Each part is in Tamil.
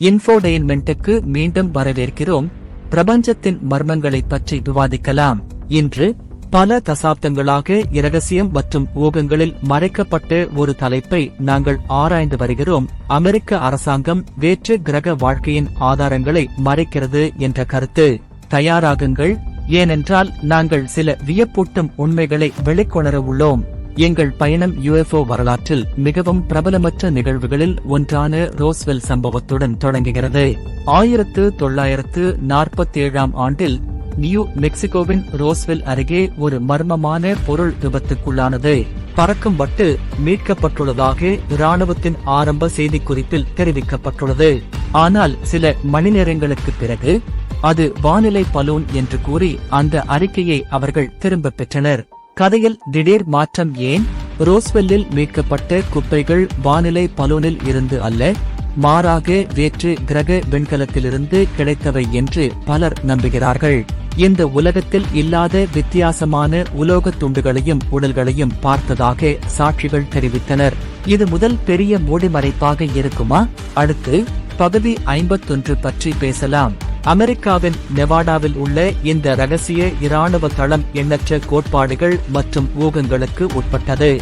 இன்ஃபோடெயின்மென்ட்டுக்கு மீண்டும் வரவேற்கிறோம். பிரபஞ்சத்தின் மர்மங்களைப் பற்றி விவாதிக்கலாம். இன்று பல தசாப்தங்களாக இரகசியம் மற்றும் ஊகங்களில் மறைக்கப்பட்ட ஒரு தலைப்பை நாங்கள் ஆராய்ந்து வருகிறோம். அமெரிக்க அரசாங்கம் வேற்று கிரக வாழ்க்கையின் ஆதாரங்களை மறைக்கிறது என்ற கருத்து. தயாராகுங்கள், ஏனென்றால் நாங்கள் சில வியப்பூட்டும் உண்மைகளை வெளிக்கொணர உள்ளோம். எங்கள் பயணம் UFO வரலாற்றில் மிகவும் பிரபலமற்ற நிகழ்வுகளில் ஒன்றான ரோஸ்வெல் சம்பவத்துடன் தொடங்குகிறது. 1947 ஆண்டில் நியூ மெக்சிகோவின் ரோஸ்வெல் அருகே ஒரு மர்மமான பொருள் விபத்துக்குள்ளானது. பறக்கும் வட்டு மீட்கப்பட்டுள்ளதாக இராணுவத்தின் ஆரம்ப செய்திக்குறிப்பில் தெரிவிக்கப்பட்டுள்ளது. ஆனால் சில மணி நேரங்களுக்கு பிறகு அது வானிலை பலூன் என்று கூறி அந்த அறிக்கையை அவர்கள் திரும்பப் பெற்றனர். கதையில் திடீர் மாற்றம் ஏன்? ரோஸ்வெல்லில் மீட்கப்பட்ட குப்பைகள் வானிலை பலூனில் இருந்து அல்ல, மாறாக வேற்று கிரக விண்கலத்திலிருந்து கிடைத்தவை என்று பலர் நம்புகிறார்கள். இந்த உலகத்தில் இல்லாத வித்தியாசமான உலோகத் துண்டுகளையும் உடல்களையும் பார்த்ததாக சாட்சிகள் தெரிவித்தனர். இது முதல் பெரிய மூடிமறைப்பாக இருக்குமா? அடுத்து பகுதி 51 பற்றி பேசலாம். அமெரிக்காவின் நெவாடாவில் உள்ள இந்த ரகசிய இராணுவ தளம் எண்ணற்ற கோட்பாடுகள் மற்றும் ஊகங்களுக்கு உட்பட்டது.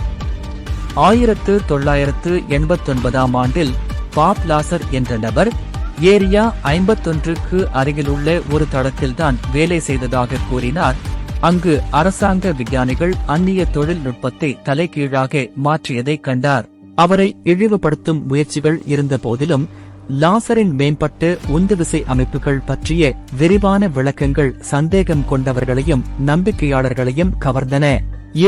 1989 ஆண்டில் பாப் லாசர் என்ற நபர் ஏரியா 51க்கு அருகிலுள்ள ஒரு தளத்தில்தான் வேலை செய்ததாக கூறினார். அங்கு அரசாங்க விஞ்ஞானிகள் அந்நிய தொழில்நுட்பத்தை தலைகீழாக மாற்றியதை கண்டார். அவரை இழிவுபடுத்தும் முயற்சிகள் இருந்த போதிலும் லாசரின் மேம்பட்ட உந்துவிசை அமைப்புகள் பற்றிய விரிவான விளக்கங்கள் சந்தேகம் கொண்டவர்களையும் நம்பிக்கையாளர்களையும் கவர்ந்தன.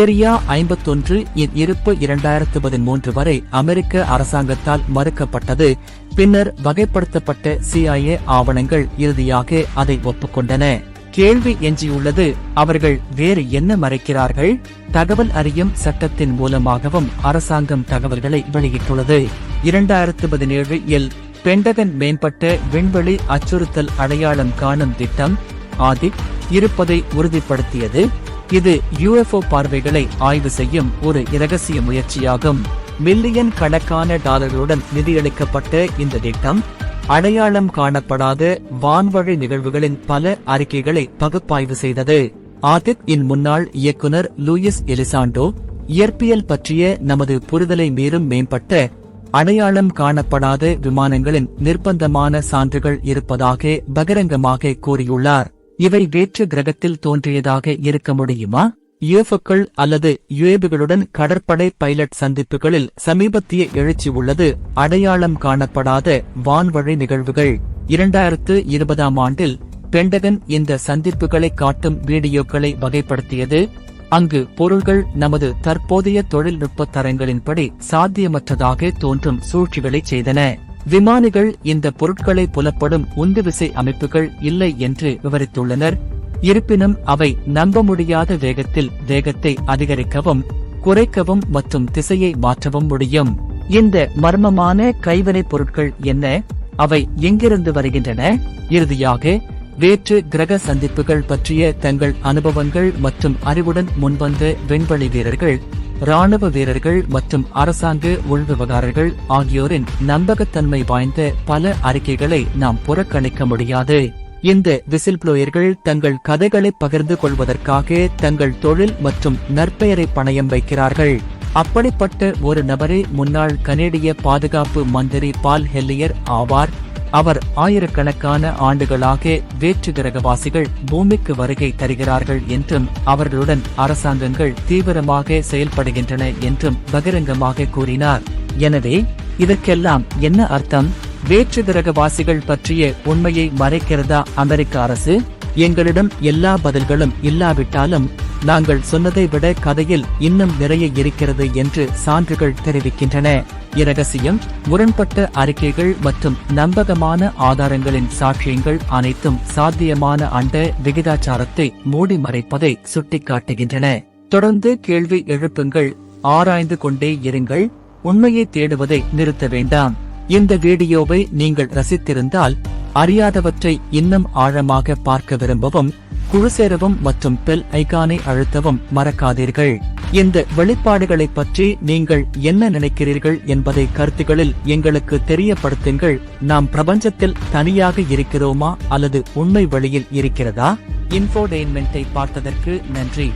ஏரியா 51 இன் இருப்பு 2013 வரை அமெரிக்க அரசாங்கத்தால் மறுக்கப்பட்டது. பின்னர் வகைப்படுத்தப்பட்ட CIA ஆவணங்கள் இறுதியாக அதை ஒப்புக்கொண்டன. கேள்வி எஞ்சியுள்ளது, அவர்கள் வேறு என்ன மறைக்கிறார்கள்? தகவல் அறியும் சட்டத்தின் மூலமாகவும் அரசாங்கம் தகவல்களை வெளியிட்டுள்ளது. 2017 பென்டகன் மேம்பட்ட விண்வெளி அச்சுறுத்தல் அடையாளம் காணும் திட்டம் ஆதிக் இருப்பதை உறுதிப்படுத்தியது. இது UFO பார்வைகளை ஆய்வு செய்யும் ஒரு இரகசிய முயற்சியாகும். மில்லியன் கணக்கான டாலர்களுடன் நிதியளிக்கப்பட்ட இந்த திட்டம் அடையாளம் காணப்படாத வான்வழி நிகழ்வுகளின் பல அறிக்கைகளை பகுப்பாய்வு செய்தது. ஆதிக் இன் முன்னாள் இயக்குனர் லூயிஸ் எலிசாண்டோ இயற்பியல் பற்றிய நமது புரிதலை மீறும் மேம்பட்ட அடையாளம் காணப்படாத விமானங்களின் நிர்பந்தமான சான்றுகள் இருப்பதாக பகிரங்கமாக கூறியுள்ளார். இவை வேற்று கிரகத்தில் தோன்றியதாக இருக்க முடியுமா? UFOக்கள் அல்லது UAVகளுடன் கடற்படை பைலட் சந்திப்புகளில் சமீபத்திய எழுச்சி உள்ளது. அடையாளம் காணப்படாத வான்வழி நிகழ்வுகள். 2020 ஆண்டில் பென்டகன் இந்த சந்திப்புகளை காட்டும் வீடியோக்களை வகைப்படுத்தியது. அங்கு பொருள்கள் நமது தற்போதைய தொழில்நுட்ப தரங்களின்படி சாத்தியமற்றதாக தோன்றும் சூழ்ச்சிகளை செய்தன. விமானிகள் இந்த பொருட்களை புலப்படும் உந்துவிசை அமைப்புகள் இல்லை என்று விவரித்துள்ளனர். இருப்பினும் அவை நம்ப முடியாத வேகத்தில் வேகத்தை அதிகரிக்கவும் குறைக்கவும் மற்றும் திசையை மாற்றவும் முடியும். இந்த மர்மமான கைவினைப் பொருட்கள் என்ன? அவை எங்கிருந்து வருகின்றன? இறுதியாக வேற்று கிரக சந்திப்புகள் பற்றிய தங்கள் அனுபவங்கள் மற்றும் அறிவுடன் முன்வந்த விண்வெளி வீரர்கள், இராணுவ வீரர்கள் மற்றும் அரசாங்க உள்விவகாரர்கள் ஆகியோரின் நம்பகத்தன்மை வாய்ந்த பல அறிக்கைகளை நாம் புறக்கணிக்க முடியாது. இந்த விசில்ப்ளோயர்கள் தங்கள் கதைகளை பகிர்ந்து கொள்வதற்காக தங்கள் தொழில் மற்றும் நற்பெயரை பணயம் வைக்கிறார்கள். அப்படிப்பட்ட ஒரு நபரே முன்னாள் கனேடிய பாதுகாப்பு மந்திரி பால் ஹெல்லியர் ஆவார். அவர் ஆயிரக்கணக்கான ஆண்டுகளாக வேற்று கிரகவாசிகள் பூமிக்கு வருகை தருகிறார்கள் என்றும் அவர்களுடன் அரசாங்கங்கள் தீவிரமாக செயல்படுகின்றன என்றும் பகிரங்கமாக கூறினார். எனவே இதற்கெல்லாம் என்ன அர்த்தம்? வேற்று கிரகவாசிகள் பற்றிய உண்மையை மறைக்கிறதா அமெரிக்க அரசு? எங்களிடம் எல்லா பதில்களும் இல்லாவிட்டாலும் நாங்கள் சொன்னதை விட கதையில் இன்னும் நிறைய இருக்கிறது என்று சான்றுகள் தெரிவிக்கின்றன. இரகசியம், முரண்பட்ட அறிக்கைகள் மற்றும் நம்பகமான ஆதாரங்களின் சாட்சியங்கள் அனைத்தும் சாத்தியமான அண்ட விகிதாச்சாரத்தை மூடி மறைப்பதை சுட்டிக்காட்டுகின்றன. தொடர்ந்து கேள்வி எழுப்புங்கள், ஆராய்ந்து கொண்டே இருங்கள், உண்மையை தேடுவதை நிறுத்த வேண்டாம். இந்த வீடியோவை நீங்கள் ரசித்திருந்தால் அறியாதவற்றை இன்னும் ஆழமாக பார்க்க விரும்பவும் குழு சேரவும் மற்றும் பெல் ஐகானை அழுத்தவும் மறக்காதீர்கள். இந்த வெளிப்பாடுகளைப் பற்றி நீங்கள் என்ன நினைக்கிறீர்கள் என்பதை கருத்துகளில் எங்களுக்கு தெரியப்படுத்துங்கள். நாம் பிரபஞ்சத்தில் தனியாக இருக்கிறோமா அல்லது உண்மை வழியில் இருக்கிறதா? இன்ஃபோடெயின்மெண்ட்டை பார்த்ததற்கு நன்றி.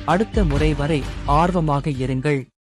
அடுத்த முறை வரை ஆர்வமாக இருங்கள்.